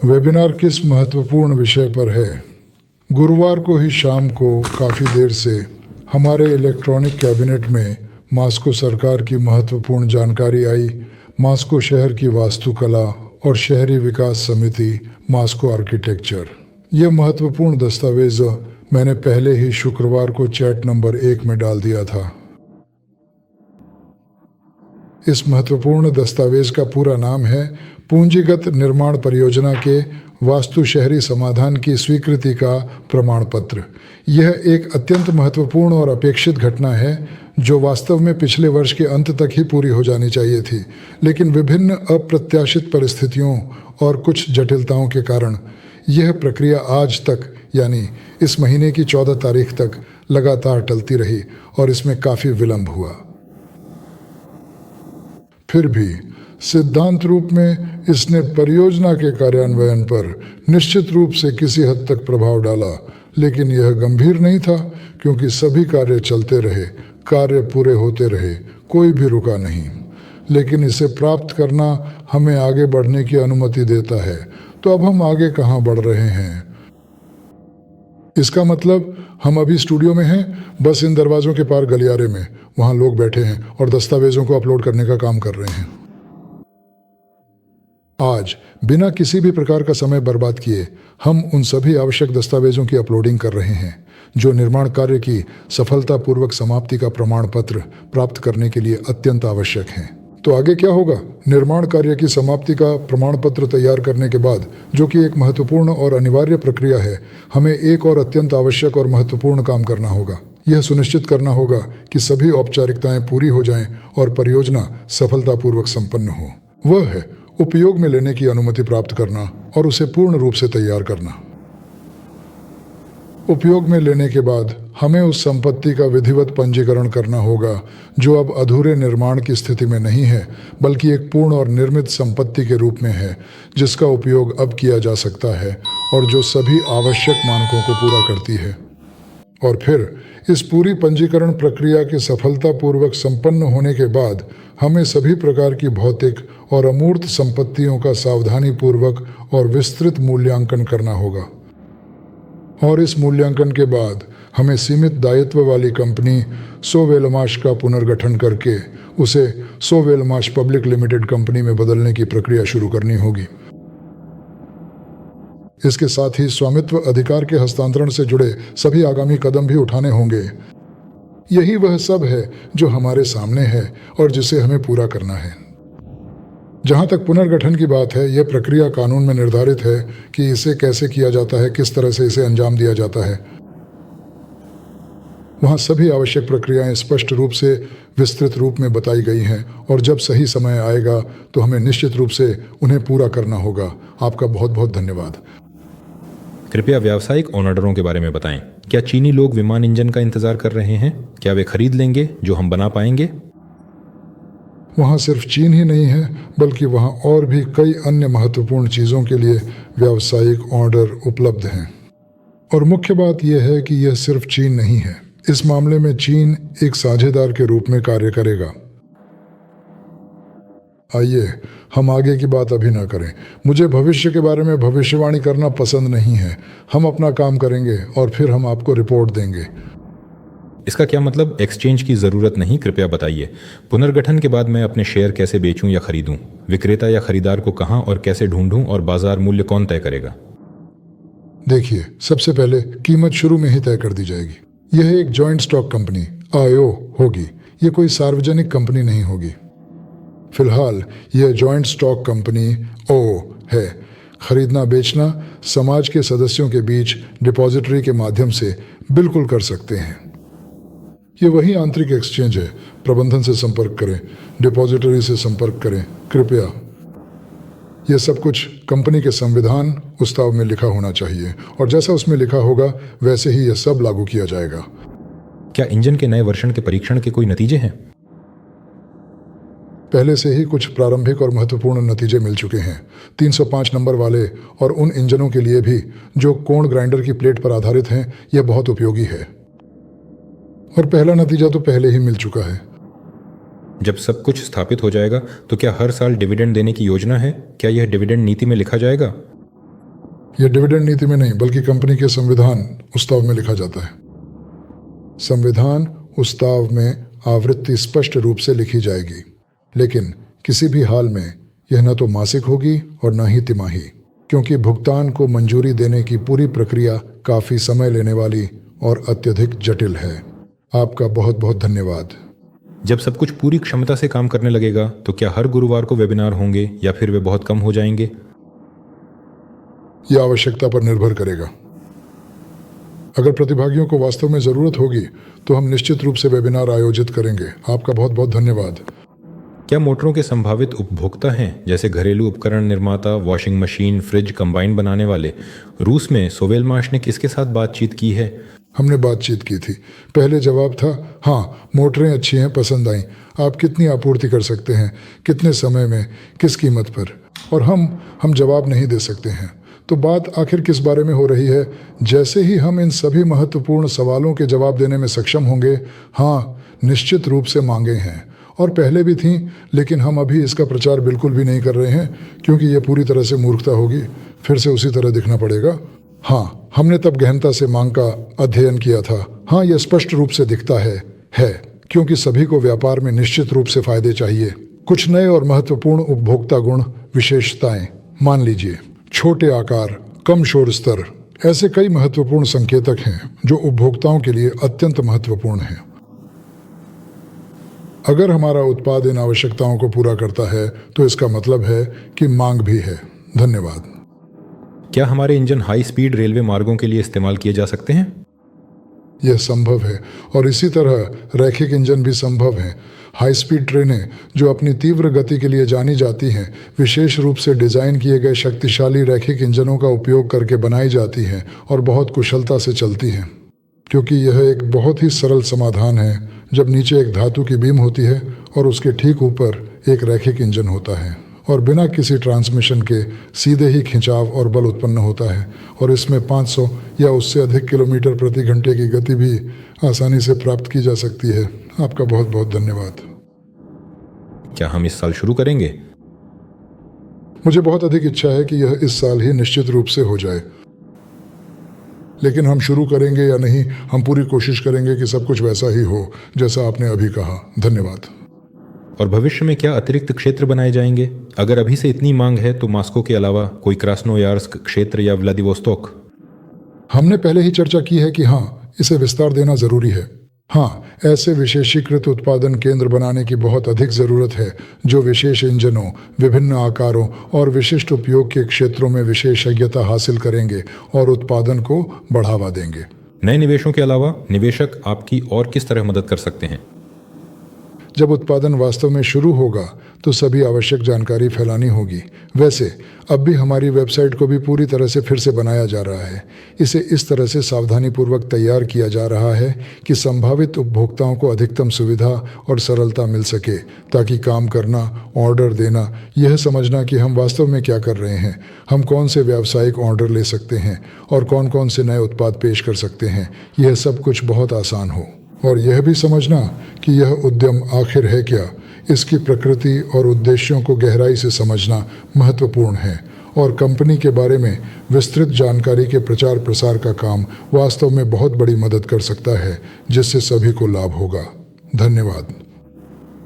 Webinar किस महत्वपूर्ण विषय पर है? गुरुवार को ही शाम को काफ़ी देर से हमारे इलेक्ट्रॉनिक कैबिनेट में मॉस्को सरकार की महत्वपूर्ण जानकारी आई। मॉस्को शहर की वास्तुकला और शहरी विकास समिति मॉस्को आर्किटेक्चर। यह महत्वपूर्ण दस्तावेज मैंने पहले ही शुक्रवार को चैट नंबर 1 में डाल दिया था। इस महत्वपूर्ण दस्तावेज का पूरा नाम है पूंजीगत निर्माण परियोजना के वास्तु शहरी समाधान की स्वीकृति का प्रमाण पत्र। यह एक अत्यंत महत्वपूर्ण और अपेक्षित घटना है जो वास्तव में पिछले वर्ष के अंत तक ही पूरी हो जानी चाहिए थी, लेकिन विभिन्न अप्रत्याशित परिस्थितियों और कुछ जटिलताओं के कारण यह प्रक्रिया आज तक यानी इस महीने की 14 तारीख तक लगातार टलती रही और इसमें काफ़ी विलंब हुआ। फिर भी सिद्धांत रूप में इसने परियोजना के कार्यान्वयन पर निश्चित रूप से किसी हद तक प्रभाव डाला, लेकिन यह गंभीर नहीं था क्योंकि सभी कार्य चलते रहे, कार्य पूरे होते रहे, कोई भी रुका नहीं। लेकिन इसे प्राप्त करना हमें आगे बढ़ने की अनुमति देता है। तो अब हम आगे कहाँ बढ़ रहे हैं? इसका मतलब हम अभी स्टूडियो में हैं, बस इन दरवाज़ों के पार गलियारे में। वहाँ लोग बैठे हैं और दस्तावेजों को अपलोड करने का काम कर रहे हैं। आज बिना किसी भी प्रकार का समय बर्बाद किए हम उन सभी आवश्यक दस्तावेजों की अपलोडिंग कर रहे हैं जो निर्माण कार्य की सफलतापूर्वक समाप्ति का प्रमाण पत्र प्राप्त करने के लिए अत्यंत आवश्यक हैं। तो आगे क्या होगा? निर्माण कार्य की समाप्ति का प्रमाण पत्र तैयार करने के बाद, जो कि एक महत्वपूर्ण और अनिवार्य प्रक्रिया है, हमें एक और अत्यंत आवश्यक और महत्वपूर्ण काम करना होगा। यह सुनिश्चित करना होगा कि सभी औपचारिकताएं पूरी हो जाएं और परियोजना सफलतापूर्वक संपन्न हो। वह है उपयोग में लेने की अनुमति प्राप्त करना और उसे पूर्ण रूप से तैयार करना। उपयोग में लेने के बाद हमें उस संपत्ति का विधिवत पंजीकरण करना होगा जो अब अधूरे निर्माण की स्थिति में नहीं है, बल्कि एक पूर्ण और निर्मित संपत्ति के रूप में है जिसका उपयोग अब किया जा सकता है और जो सभी आवश्यक मानकों को पूरा करती है। और फिर इस पूरी पंजीकरण प्रक्रिया के सफलतापूर्वक संपन्न होने के बाद हमें सभी प्रकार की भौतिक और अमूर्त संपत्तियों का सावधानीपूर्वक और विस्तृत मूल्यांकन करना होगा। और इस मूल्यांकन के बाद हमें सीमित दायित्व वाली कंपनी सोवेलमाश का पुनर्गठन करके उसे सोवेलमाश पब्लिक लिमिटेड कंपनी में बदलने की प्रक्रिया शुरू करनी होगी। इसके साथ ही स्वामित्व अधिकार के हस्तांतरण से जुड़े सभी आगामी कदम भी उठाने होंगे। यही वह सब है जो हमारे सामने है और जिसे हमें पूरा करना है। जहां तक पुनर्गठन की बात है, यह प्रक्रिया कानून में निर्धारित है कि इसे कैसे किया जाता है, किस तरह से इसे अंजाम दिया जाता है। वहाँ सभी आवश्यक प्रक्रियाएं स्पष्ट रूप से विस्तृत रूप में बताई गई हैं और जब सही समय आएगा तो हमें निश्चित रूप से उन्हें पूरा करना होगा। आपका बहुत बहुत धन्यवाद। कृपया व्यावसायिक ऑर्डरों के बारे में बताएं। क्या चीनी लोग विमान इंजन का इंतजार कर रहे हैं? क्या वे खरीद लेंगे जो हम बना पाएंगे? वहाँ सिर्फ चीन ही नहीं है, बल्कि वहाँ और भी कई अन्य महत्वपूर्ण चीज़ों के लिए व्यावसायिक ऑर्डर उपलब्ध हैं। और मुख्य बात यह है कि यह सिर्फ चीन नहीं है। इस मामले में चीन एक साझेदार के रूप में कार्य करेगा। आइए हम आगे की बात अभी ना करें। मुझे भविष्य के बारे में भविष्यवाणी करना पसंद नहीं है। हम अपना काम करेंगे और फिर हम आपको रिपोर्ट देंगे। इसका क्या मतलब? एक्सचेंज की ज़रूरत नहीं, कृपया बताइए। पुनर्गठन के बाद मैं अपने शेयर कैसे बेचूं या खरीदूं? विक्रेता या खरीदार को कहां और कैसे ढूंढूं और बाजार मूल्य कौन तय करेगा? देखिए, सबसे पहले कीमत शुरू में ही तय कर दी जाएगी। यह एक जॉइंट स्टॉक कंपनी आईओ होगी। यह कोई सार्वजनिक कंपनी नहीं होगी। फिलहाल यह जॉइंट स्टॉक कंपनी ओ है। खरीदना बेचना समाज के सदस्यों के बीच डिपॉजिटरी के माध्यम से बिल्कुल कर सकते हैं। ये वही आंतरिक एक्सचेंज है। प्रबंधन से संपर्क करें, डिपॉजिटरी से संपर्क करें कृपया। यह सब कुछ कंपनी के संविधान प्रस्ताव में लिखा होना चाहिए और जैसा उसमें लिखा होगा वैसे ही यह सब लागू किया जाएगा। क्या इंजन के नए वर्षन के परीक्षण के कोई नतीजे हैं? पहले से ही कुछ प्रारंभिक और महत्वपूर्ण नतीजे मिल चुके हैं। 305 नंबर वाले और उन इंजनों के लिए भी जो कोण ग्राइंडर की प्लेट पर आधारित हैं, यह बहुत उपयोगी है। और पहला नतीजा तो पहले ही मिल चुका है। जब सब कुछ स्थापित हो जाएगा तो क्या हर साल डिविडेंड देने की योजना है? क्या यह डिविडेंड नीति में लिखा जाएगा? यह डिविडेंड नीति में नहीं बल्कि कंपनी के संविधान उस्ताव में लिखा जाता है। संविधान उस्ताव में आवृत्ति स्पष्ट रूप से लिखी जाएगी, लेकिन किसी भी हाल में यह न तो मासिक होगी और न ही तिमाही, क्योंकि भुगतान को मंजूरी देने की पूरी प्रक्रिया काफ़ी समय लेने वाली और अत्यधिक जटिल है। आपका बहुत बहुत धन्यवाद। जब सब कुछ पूरी क्षमता से काम करने लगेगा तो क्या हर गुरुवार को वेबिनार होंगे या फिर वे बहुत कम हो जाएंगे? यह आवश्यकता पर निर्भर करेगा। अगर प्रतिभागियों को वास्तव में ज़रूरत होगी तो हम निश्चित रूप से वेबिनार आयोजित करेंगे। आपका बहुत बहुत धन्यवाद। क्या मोटरों के संभावित उपभोक्ता हैं, जैसे घरेलू उपकरण निर्माता, वॉशिंग मशीन, फ्रिज, कंबाइन बनाने वाले? रूस में सोवेलमाश ने किसके साथ बातचीत की है? हमने बातचीत की थी। पहले जवाब था हाँ, मोटरें अच्छी हैं, पसंद आईं। आप कितनी आपूर्ति कर सकते हैं, कितने समय में, किस कीमत पर? और हम जवाब नहीं दे सकते हैं। तो बात आखिर किस बारे में हो रही है? जैसे ही हम इन सभी महत्वपूर्ण सवालों के जवाब देने में सक्षम होंगे, हाँ, निश्चित रूप से मांगे हैं और पहले भी थीं, लेकिन हम अभी इसका प्रचार बिल्कुल भी नहीं कर रहे हैं क्योंकि यह पूरी तरह से मूर्खता होगी। फिर से उसी तरह दिखना पड़ेगा। हाँ, हमने तब गहनता से मांग का अध्ययन किया था। हाँ, यह स्पष्ट रूप से दिखता है क्योंकि सभी को व्यापार में निश्चित रूप से फायदे चाहिए। कुछ नए और महत्वपूर्ण उपभोक्ता गुण विशेषताएं, मान लीजिए छोटे आकार, कम शोर स्तर, ऐसे कई महत्वपूर्ण संकेतक हैं जो उपभोक्ताओं के लिए अत्यंत महत्वपूर्ण हैं। अगर हमारा उत्पाद इन आवश्यकताओं को पूरा करता है तो इसका मतलब है कि मांग भी है। धन्यवाद। क्या हमारे इंजन हाई स्पीड रेलवे मार्गों के लिए इस्तेमाल किए जा सकते हैं? यह संभव है और इसी तरह रैखिक इंजन भी संभव हैं। हाई स्पीड ट्रेनें जो अपनी तीव्र गति के लिए जानी जाती हैं, विशेष रूप से डिज़ाइन किए गए शक्तिशाली रैखिक इंजनों का उपयोग करके बनाई जाती हैं और बहुत कुशलता से चलती हैं, क्योंकि यह एक बहुत ही सरल समाधान है। जब नीचे एक धातु की बीम होती है और उसके ठीक ऊपर एक रैखिक इंजन होता है और बिना किसी ट्रांसमिशन के सीधे ही खिंचाव और बल उत्पन्न होता है और इसमें 500 या उससे अधिक किलोमीटर प्रति घंटे की गति भी आसानी से प्राप्त की जा सकती है। आपका बहुत बहुत धन्यवाद। क्या हम इस साल शुरू करेंगे? मुझे बहुत अधिक इच्छा है कि यह इस साल ही निश्चित रूप से हो जाए, लेकिन हम शुरू करेंगे या नहीं, हम पूरी कोशिश करेंगे कि सब कुछ वैसा ही हो जैसा आपने अभी कहा। धन्यवाद। और भविष्य में क्या अतिरिक्त क्षेत्र बनाए जाएंगे? अगर अभी से इतनी मांग है तो मॉस्को के अलावा कोई क्रास्नोयार्स्क क्षेत्र या व्लादिवोस्तोक? हमने पहले ही चर्चा की है कि हाँ, इसे विस्तार देना जरूरी है। हाँ, ऐसे विशेषीकृत उत्पादन केंद्र बनाने की बहुत अधिक ज़रूरत है जो विशेष इंजनों, विभिन्न आकारों और विशिष्ट उपयोग के क्षेत्रों में विशेषज्ञता हासिल करेंगे और उत्पादन को बढ़ावा देंगे। नए निवेशों के अलावा निवेशक आपकी और किस तरह मदद कर सकते हैं? जब उत्पादन वास्तव में शुरू होगा तो सभी आवश्यक जानकारी फैलानी होगी। वैसे अब भी हमारी वेबसाइट को भी पूरी तरह से फिर से बनाया जा रहा है। इसे इस तरह से सावधानीपूर्वक तैयार किया जा रहा है कि संभावित उपभोक्ताओं को अधिकतम सुविधा और सरलता मिल सके, ताकि काम करना, ऑर्डर देना, यह समझना कि हम वास्तव में क्या कर रहे हैं, हम कौन से व्यावसायिक ऑर्डर ले सकते हैं और कौन कौन से नए उत्पाद पेश कर सकते हैं, यह सब कुछ बहुत आसान हो। और यह भी समझना कि यह उद्यम आखिर है क्या, इसकी प्रकृति और उद्देश्यों को गहराई से समझना महत्वपूर्ण है। और कंपनी के बारे में विस्तृत जानकारी के प्रचार प्रसार का काम वास्तव में बहुत बड़ी मदद कर सकता है, जिससे सभी को लाभ होगा। धन्यवाद।